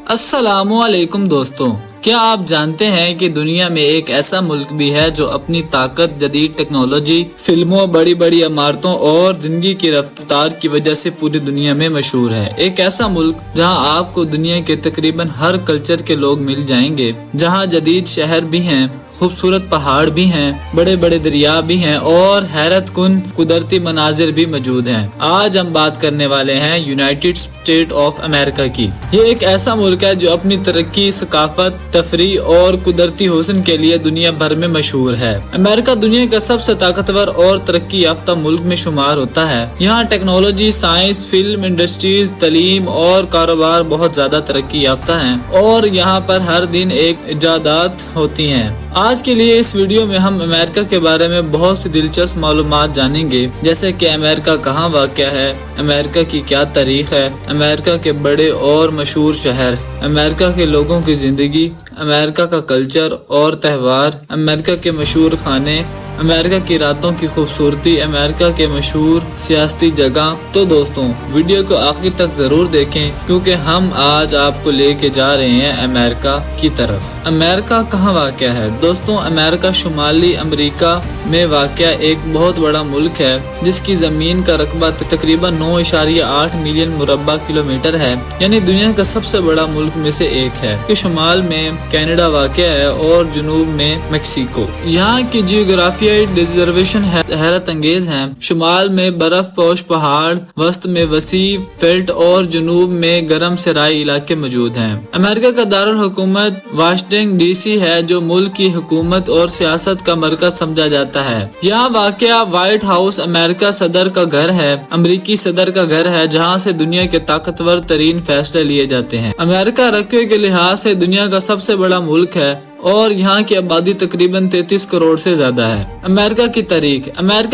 अस्सलामुअलैकुम दोस्तों, क्या आप जानते हैं कि दुनिया में एक ऐसा मुल्क भी है जो अपनी ताकत, जदीद टेक्नोलॉजी, फिल्मों, बड़ी बड़ी इमारतों और जिंदगी की रफ्तार की वजह से पूरी दुनिया में मशहूर है। एक ऐसा मुल्क जहां आपको दुनिया के तकरीबन हर कल्चर के लोग मिल जाएंगे, जहां जदीद शहर भी हैं, खूबसूरत पहाड़ भी हैं, बड़े बड़े दरिया भी हैं और हैरत कुन कुदरती मनाजिर भी मौजूद हैं। आज हम बात करने वाले हैं यूनाइटेड स्टेट ऑफ अमेरिका की। ये एक ऐसा मुल्क है जो अपनी तरक्की, सकाफत, तफरी और कुदरती हुस्न के लिए दुनिया भर में मशहूर है। अमेरिका दुनिया का सबसे ताकतवर और तरक्की याफ्ता मुल्क में शुमार होता है। यहाँ टेक्नोलॉजी, साइंस, फिल्म इंडस्ट्रीज, तालीम और कारोबार बहुत ज्यादा तरक्की याफ्ता है और यहाँ पर हर दिन एक इजादात होती हैं। आज के लिए इस वीडियो में हम अमेरिका के बारे में बहुत सी दिलचस्प मालूमात जानेंगे, जैसे कि अमेरिका कहाँ वाक़या है, अमेरिका की क्या तारीख है, अमेरिका के बड़े और मशहूर शहर, अमेरिका के लोगों की जिंदगी, अमेरिका का कल्चर और त्योहार, अमेरिका के मशहूर खाने, अमेरिका की रातों की खूबसूरती, अमेरिका के मशहूर सियासी जगह। तो दोस्तों, वीडियो को आखिर तक जरूर देखें क्योंकि हम आज आपको लेके जा रहे हैं अमेरिका की तरफ। अमेरिका कहाँ वाक़या है? दोस्तों, अमेरिका शुमाली अमेरिका में वाक़या एक बहुत बड़ा मुल्क है जिसकी जमीन का रकबा तकरीबन 9.8 मिलियन मुरब्बा किलोमीटर है, यानी दुनिया का सबसे बड़ा मुल्क में से एक है। कि शुमाल में कनाडा वाक़या है और जनूब में मेक्सिको। यहाँ की जियोग्राफी रिजर्वेशन हैरत अंगेज हैं। शुमाल में बर्फ पोश पहाड़, वस्त में वसी फेल्ट और जनूब में गर्म सराई इलाके मौजूद हैं। अमेरिका का दारुल हुकूमत वाशिंगटन डीसी है, जो मुल्क की हुकूमत और सियासत का मरकज समझा जाता है। यहाँ वाक़या व्हाइट हाउस अमेरिका सदर का घर है, अमरीकी सदर का घर है, जहाँ से दुनिया के ताकतवर तरीन फैसले लिए जाते हैं। अमेरिका रकबे के लिहाज से दुनिया का सबसे बड़ा मुल्क है और यहाँ की आबादी तकरीबन 33 करोड़ से ज्यादा है। अमेरिका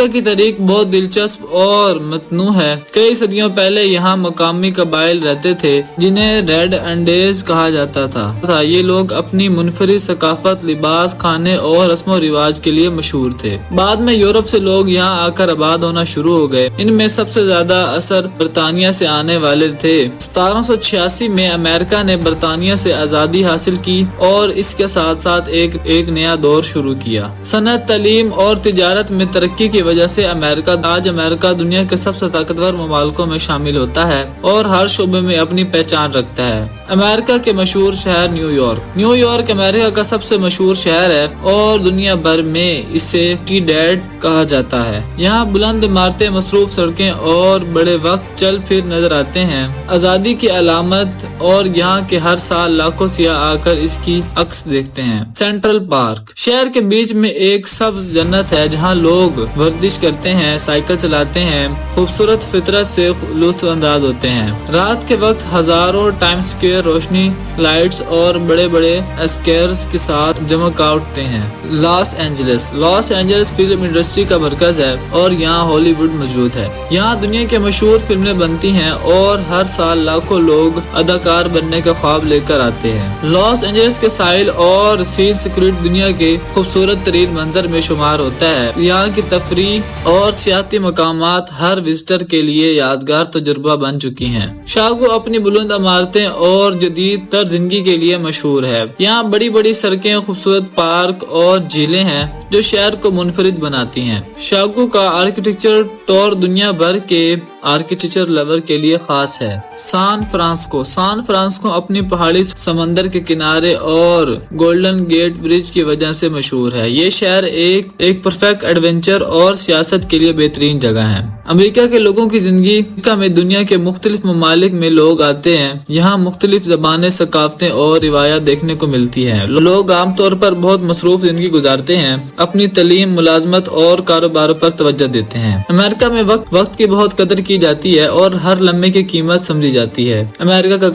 की तारीख बहुत दिलचस्प और मतनू है। कई सदियों पहले यहाँ मकामी कबाइल रहते थे जिन्हें रेड इंडियंस कहा जाता था। ये लोग अपनी मुनफरिद सकाफत, लिबास, खाने और रस्मो रिवाज के लिए मशहूर थे। बाद में यूरोप से लोग यहाँ आकर आबाद होना शुरू हो गए। इनमें सबसे ज्यादा असर बरतानिया से आने वाले थे। 1786 में अमेरिका ने बरतानिया से आजादी हासिल की और इसके साथ एक नया दौर शुरू किया। सनत, तालीम और तिजारत में तरक्की की वजह से आज अमेरिका दुनिया के सबसे ताकतवर ममालिकों में शामिल होता है और हर शोबे में अपनी पहचान रखता है। अमेरिका के मशहूर शहर न्यूयॉर्क अमेरिका का सबसे मशहूर शहर है और दुनिया भर में इसे टी डैड कहा जाता है। यहाँ बुलंद इमारतें, मसरूफ सड़कें और बड़े वक्त चल फिर नजर आते हैं, आजादी की अलामत, और यहाँ के हर साल लाखों सियाह आकर इसकी अक्स देखते हैं। सेंट्रल पार्क शहर के बीच में एक सब्ज जन्नत है जहाँ लोग वर्जिश करते हैं, साइकिल चलाते हैं, खूबसूरत फितरत से लुत्फ अंदाज होते हैं। रात के वक्त हजारों टाइम्स स्क्वायर रोशनी, लाइट्स और बड़े बड़े स्क्वायर्स के साथ जमका उठते हैं। लॉस एंजलिस फिल्म इंडस्ट्री का मरकज है और यहाँ हॉलीवुड मौजूद है। यहाँ दुनिया के मशहूर फिल्में बनती हैं और हर साल लाखों लोग अदाकार बनने का ख्वाब लेकर आते हैं। लॉस एंजलिस के साहिल और सी सिक्योरिटी दुनिया के खूबसूरत तरीन मंजर में शुमार होता है। यहाँ की तफरी और सियाती मकामात हर विजिटर के लिए यादगार तजुर्बा बन चुकी हैं। शिकागो अपनी बुलंद इमारतें और जदीद तर जिंदगी के लिए मशहूर है। यहाँ बड़ी बड़ी सड़कें, खूबसूरत पार्क और झीलें हैं जो शहर को मुनफरिद बनाती हैं। शिकागो का आर्किटेक्चर तौर दुनिया भर के आर्किटेक्चर लवर के लिए खास है। सान फ्रांसिस्को अपनी पहाड़ी, समंदर के किनारे और गोल्डन गेट ब्रिज की वजह से मशहूर है। ये शहर एक परफेक्ट एडवेंचर और सियासत के लिए बेहतरीन जगह है। अमेरिका के लोगों की जिंदगी में दुनिया के मुख्तलिफ ममालिक में लोग आते हैं। यहाँ मुख्तलिफ ज़बानें, सकाफतें और रिवायत देखने को मिलती है। लोग आमतौर पर बहुत मसरूफ जिंदगी गुजारते हैं, अपनी तालीम, मुलाजमत और कारोबार पर तवज्जो देते हैं। अमेरिका में वक्त की बहुत कदर की जाती है और हर लम्हे की कीमत समझी जाती है। अमेरिका का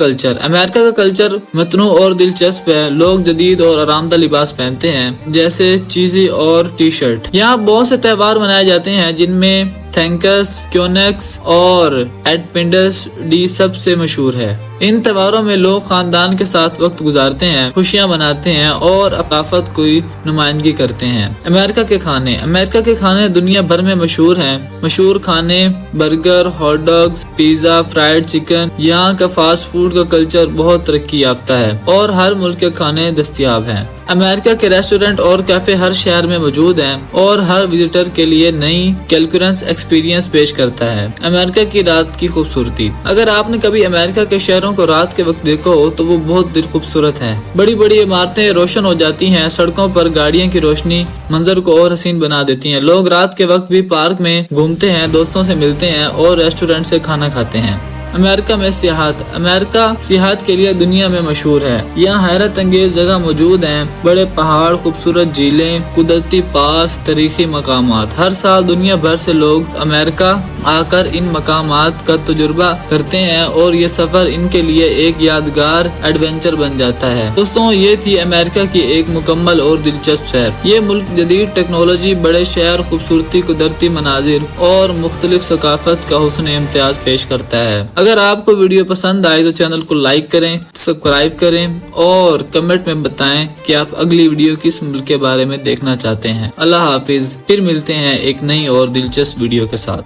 कल्चर मतनू और दिलचस्प है। लोग जदीद और आरामदायक लिबास पहनते हैं, जैसे चीजी और टी शर्ट। यहाँ बहुत से त्योहार मनाए जाते हैं जिनमें थैंक्स, क्योनेक्स और एडपेंडस डी सबसे मशहूर है। इन त्योहारों में लोग खानदान के साथ वक्त गुजारते हैं, खुशियां मनाते हैं और अकाफत की नुमाइंदगी करते हैं। अमेरिका के खाने दुनिया भर में मशहूर हैं। मशहूर खाने burger, hot dogs, pizza, fried chicken, یہاں کا فاسٹ فوڈ کا کلچر بہت ترقی یافتہ ہے اور ہر ملک کے کھانے دستیاب ہیں۔ امریکہ کے ریسٹورنٹ اور کیفے ہر شہر میں موجود ہیں اور ہر وزٹر کے لیے نئی کیلکولنس ایکسپیرینس پیش کرتا ہے۔ امریکہ کی رات کی خوبصورتی، اگر آپ نے کبھی امریکہ کے شہروں کو رات کے وقت دیکھا ہو تو وہ بہت دل خوبصورت ہیں۔ بڑی بڑی عمارتیں روشن ہو جاتی ہیں، سڑکوں پر گاڑیوں کی روشنی منظر کو اور حسین بنا دیتی ہیں۔ لوگ رات کے وقت بھی پارک میں گھومتے ہیں، دوستوں سے ملتے ہیں اور ریسٹورنٹ سے کھانا کھاتے ہیں۔ امریکہ میں سیاحت، امریکہ سیاحت کے لیے دنیا میں مشہور ہے۔ یہاں حیرت انگیز جگہ موجود ہیں، بڑے پہاڑ، خوبصورت جھیلیں، قدرتی پاس، تاریخی مقامات۔ ہر سال دنیا بھر سے لوگ امریکہ آ کر ان مقامات کا تجربہ کرتے ہیں اور یہ سفر ان کے لیے ایک یادگار ایڈونچر بن جاتا ہے۔ دوستوں، یہ تھی امریکہ کی ایک مکمل اور دلچسپ سیر۔ یہ ملک جدید ٹیکنالوجی، بڑے شہر، خوبصورتی، قدرتی مناظر اور مختلف ثقافت کا حسن امتیاز پیش کرتا ہے۔ اگر آپ کو ویڈیو پسند آئے تو چینل کو لائک کریں، سبسکرائب کریں اور کمنٹ میں بتائیں کہ آپ اگلی ویڈیو کس ملک کے بارے میں دیکھنا چاہتے ہیں۔ اللہ حافظ، پھر ملتے ہیں ایک نئی اور دلچسپ ویڈیو کے ساتھ۔